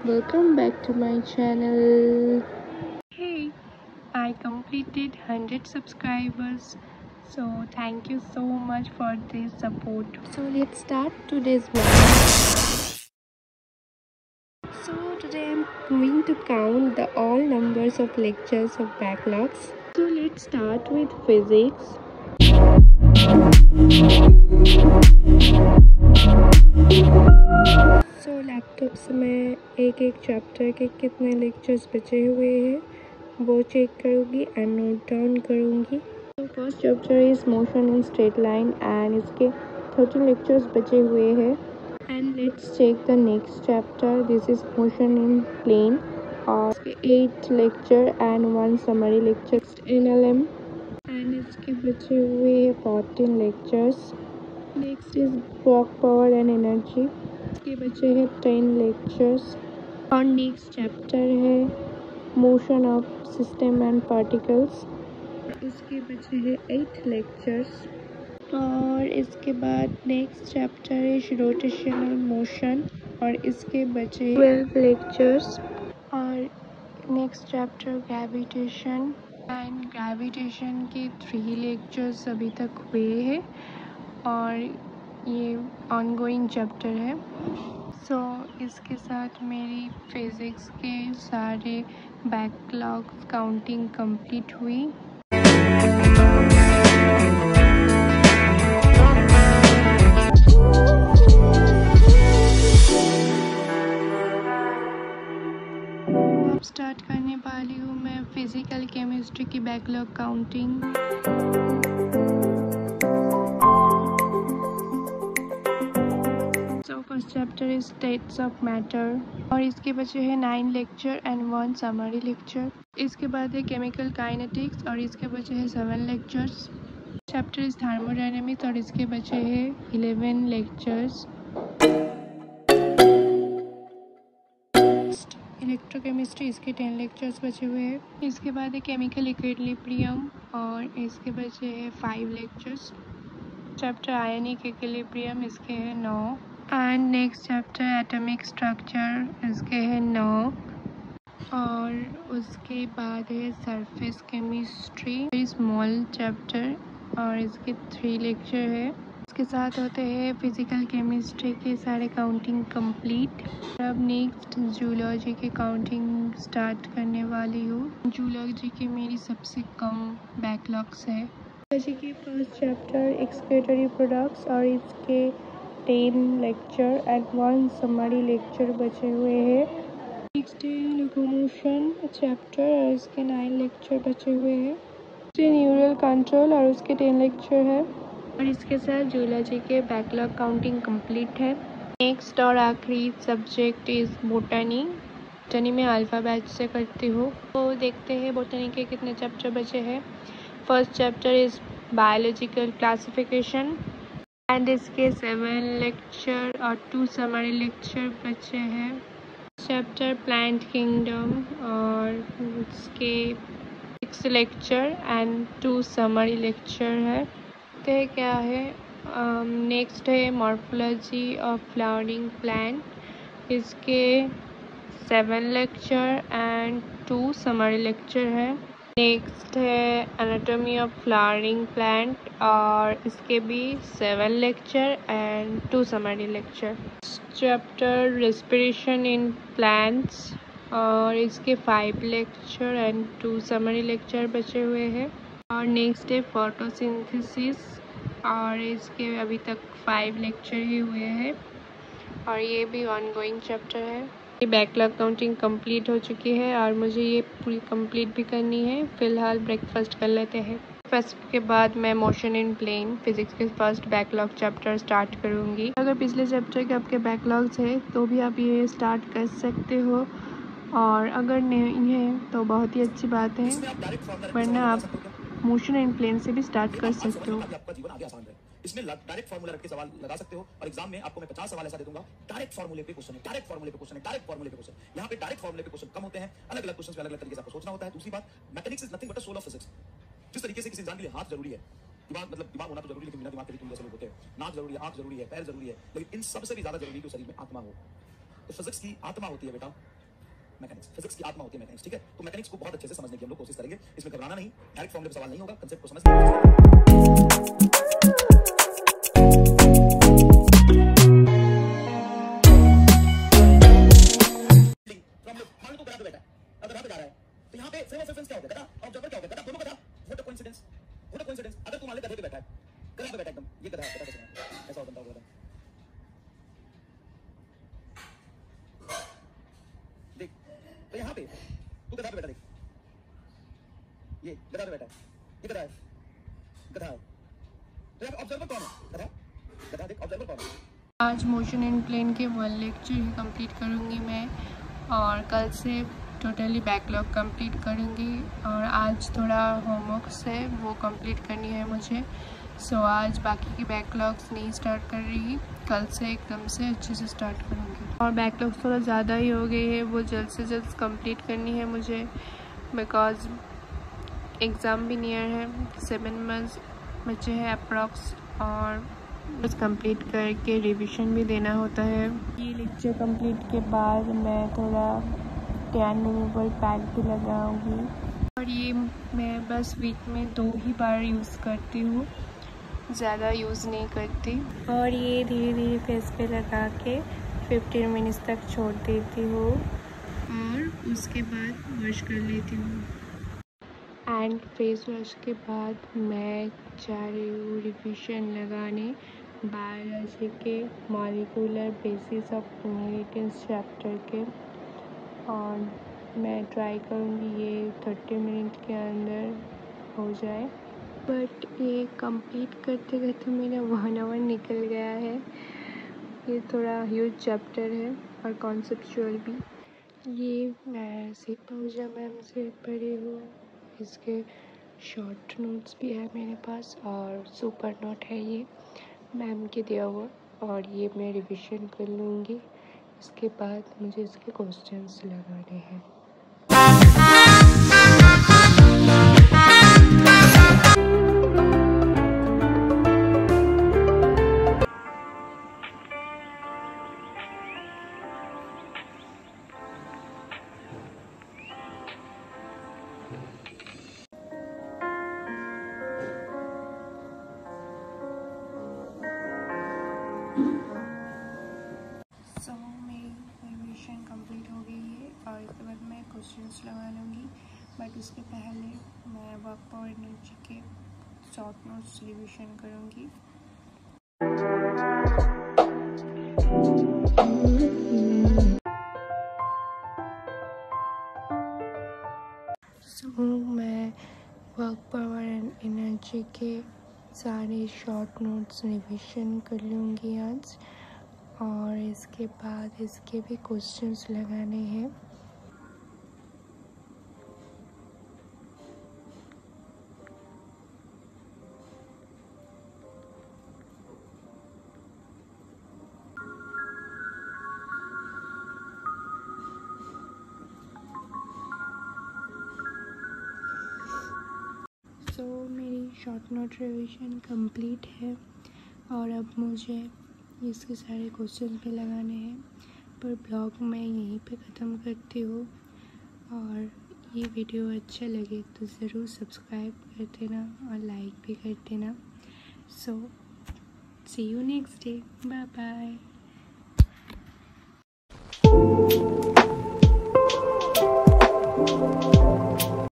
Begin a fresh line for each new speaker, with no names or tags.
Welcome back to my channel.
Hey, I completed 100 subscribers, so thank you so much for this support.
So let's start today's vlog. So today I'm going to count the all numbers of lectures of backlogs. So let's start with physics. So laptop से मैं एक एक chapter के कितने lectures बचे हुए हैं वो चेक करूँगी एंड नोट डाउन करूँगी। तो first chapter is motion in straight line and इसके 13 लेक्चर्स बचे हुए हैं। And let's check the next chapter, this is motion in plane और इसके 8 lecture and 1 summary lecture in LM and इसके बचे हुए 14 lectures. Next is work power and energy, इसके बचे हैं 10 लेक्चर्स। और नेक्स्ट चैप्टर है motion of system and particles, इसके बचे हैं 8 लेक्चर्स। और इसके बाद नेक्स्ट चैप्टर है रोटेशनल मोशन और इसके बचे 12 लेक्चर्स। और next chapter gravitation and gravitation के 3 लेक्चर्स अभी तक हुए हैं और ये ऑनगोइंग चैप्टर है। सो इसके साथ मेरी फिज़िक्स के सारे बैकलॉग्स काउंटिंग कंप्लीट हुई। अब स्टार्ट करने वाली हूँ मैं फिज़िकल केमिस्ट्री की backlog counting. First chapter is states of matter और इसके बचे हैं 9 लेक्चर एंड 1 समरी लेक्चर। इसके बाद है केमिकल काइनेटिक्स और इसके बचे हैं 7 लेक्चर्स। चैप्टर इज थर्मोडायनेमिक्स और इसके बचे हैं 11 लेक्चर्स। इलेक्ट्रोकेमिस्ट्री, इसके 10 लेक्चर्स बचे हुए हैं। इसके बाद है केमिकल इक्विलिब्रियम और इसके बचे हैं 5 लेक्चर्स। चैप्टर आयनिक इक्विलिब्रियम, इसके हैं 9। And next chapter atomic structure, इसके हैं 9। और उसके बाद है सरफेस केमिस्ट्री, स्मॉल चैप्टर और इसके 3 लेक्चर है। इसके साथ होते हैं फिजिकल केमिस्ट्री के सारे काउंटिंग कंप्लीट। अब नेक्स्ट जूलॉजी के काउंटिंग स्टार्ट करने वाली हूँ। जूलॉजी की मेरी सबसे कम बैकलॉग्स है। जूलॉजी की फर्स्ट चैप्टर एक्सक्रीटरी प्रोडक्ट्स और इसके 10 लेक्चर एंड 1 समरी लेक्चर बचे हुए हैं। नेक्स्ट है लोकोमोशन चैप्टर और इसके 9 लेक्चर बचे हुए हैं। न्यूरल कंट्रोल और उसके 10 लेक्चर है। और इसके साथ जूलॉजी के बैकलॉग काउंटिंग कंप्लीट है। नेक्स्ट और आखिरी सब्जेक्ट इज बोटनी। बोटनी में अल्फ़ाबेट से करती हूँ। तो देखते हैं बोटनी के कितने चैप्टर बचे हैं। First chapter is biological classification and इसके 7 लेक्चर और 2 समरी लेक्चर बचे हैं। चैप्टर प्लांट किंगडम और इसके 6 लेक्चर एंड 2 समरी लेक्चर है। तो क्या है नेक्स्ट है मॉर्फोलॉजी ऑफ फ्लावरिंग प्लांट, इसके 7 लेक्चर एंड 2 समरी लेक्चर है। नेक्स्ट है एनाटॉमी ऑफ फ्लावरिंग प्लांट और इसके भी 7 lecture and 2 summary lecture. Chapter respiration in plants और इसके 5 लेक्चर एंड 2 समरी लेक्चर बचे हुए हैं। और नेक्स्ट है फोटोसिंथेसिस और इसके अभी तक 5 लेक्चर ही हुए हैं और ये भी ऑनगोइंग चैप्टर है। ये बैकलॉग काउंटिंग कंप्लीट हो चुकी है और मुझे ये पूरी कंप्लीट भी करनी है। फ़िलहाल ब्रेकफास्ट कर लेते हैं। ब्रेकफास्ट के बाद मैं मोशन इन प्लेन फिज़िक्स के फर्स्ट बैकलॉग चैप्टर स्टार्ट करूँगी। अगर पिछले चैप्टर के आपके बैकलॉग्स है तो भी आप ये स्टार्ट कर सकते हो और अगर नहीं है तो बहुत ही अच्छी बात है, वरना आप मोशन इन प्लेन से भी स्टार्ट कर सकते हो।
इसमें डायरेक्ट फार्मूला रख के सवाल लगा सकते हो और एग्जाम में आपको मैं 50 सवाल ऐसा दे दूंगा डायरेक्ट फार्मूले पे क्वेश्चन है, डायरेक्ट फार्मूले पे क्वेश्चन है, डायरेक्ट फार्मूले पे क्वेश्चन। यहाँ पे डायरेक्ट फार्मूले पे क्वेश्चन कम होते हैं, अलग अलग क्वेश्चन पे अलग अलग तरीके से आपको सोचना होता है। दूसरी बात, mathematics is nothing but a soul of physics. जिस तरीके से किसी इंसान के लिए हाथ जरूरी है, दिमाग होना तो जरूरी, लेकिन बिना दिमाग के भी तुम जैसे लोग होते हैं। नाक जरूरी है, आंख जरूरी है, पैर जरूरी है, लेकिन इन सबसे भी ज्यादा जरूरी है कि शरीर में आत्मा हो। तो फिजिक्स की आत्मा होती है बेटा मैकेनिक्स, फिजिक्स की आत्मा होती है मैकेनिक्स, ठीक है। तो मैकेनिक्स को बहुत अच्छे से समझने की हम लोग कोशिश करेंगे, इसमें घबराना नहीं, डायरेक्ट फॉर्मूले पे सवाल नहीं होगा, कंसेप्ट को समझ मान लो तो गधा पे बैठा है, अब गधा पे जा रहा है, तो यहाँ पे फ्रेम ऑफ रेफरेंस क्या होगा, गधा ऑब्जर्वर क्या होगा, गधा दोनों गधा, what a coincidence, what a coincidence. अगर तू मान ले गधे पे बैठा है, गधा पे बैठा एकदम, ये गधा कैसे बना, ऐसा बनता होगा। देख तो यहाँ पे तू गधा पे बैठा, देख ये गधा पे बैठा है, ये गधा है, गधा है, तो यहाँ पे ऑब्जर्वर कौन है, गधा, गधा देख ऑब्जर्वर कौन है।
आज मोशन एंड प्लेन के 1 लेक्चर ही कंप्लीट करूँगी मैं, और कल से टोटली बैकलॉग कंप्लीट करूँगी, और आज थोड़ा होमवर्क्स है वो कंप्लीट करनी है मुझे। सो आज बाकी की बैकलॉग्स नहीं स्टार्ट कर रही, कल से एकदम से अच्छे से स्टार्ट करूँगी। और बैकलॉग्स थोड़ा ज़्यादा ही हो गई है, वो जल्द से जल्द कंप्लीट करनी है मुझे, बिकॉज एग्ज़ाम भी नियर है, 7 मंथ्स बचे हैं अप्रॉक्स, और बस कंप्लीट करके रिवीजन भी देना होता है। ये लेक्चर कंप्लीट के बाद मैं थोड़ा टैन रिमूवल पैक भी लगाऊंगी, और ये मैं बस वीक में 2 ही बार यूज़ करती हूँ, ज़्यादा यूज़ नहीं करती। और ये धीरे धीरे फेस पे लगा के 15 मिनट्स तक छोड़ देती हूँ, और उसके बाद वॉश कर लेती हूँ। एंड फेस वॉश के बाद मैं जा रही हूँ रिविजन लगाने बायोलॉजी के molecular basis of inheritance chapter के, और मैं ट्राई करूँगी ये 30 मिनट के अंदर हो जाए। बट ये कंप्लीट करते करते मेरा 1 आवर निकल गया है। ये थोड़ा ह्यूज चैप्टर है और कॉन्सेप्चुअल भी। ये मैं सिपौजा मैम से पढ़ी हूँ, इसके शॉर्ट नोट्स भी है मेरे पास, और सुपर नोट है ये मैम के दिया हुआ, और ये मैं रिवीजन कर लूँगी। इसके बाद मुझे इसके क्वेश्चंस लगाने हैं। सो मेरी रिवीजन कंप्लीट हो गई है, और इसके बाद मैं क्वेश्चंस लगा लूँगी। बट उसके पहले मैं वर्क फॉर एनर्जी के शॉर्ट नोट्स रिवीजन करूँगी। सो मैं वर्क पावर एंड एनर्जी के सारे शॉर्ट नोट्स रिवीजन कर लूँगी आज, और इसके बाद इसके भी क्वेश्चंस लगाने हैं। सो मेरी शॉर्ट नोट रिवीजन कंप्लीट है, और अब मुझे इसके सारे क्वेश्चन भी लगाने हैं। पर ब्लॉग मैं यहीं पे ख़त्म करती हूँ, और ये वीडियो अच्छा लगे तो ज़रूर सब्सक्राइब कर देना और लाइक भी कर देना। So see you next day, bye bye.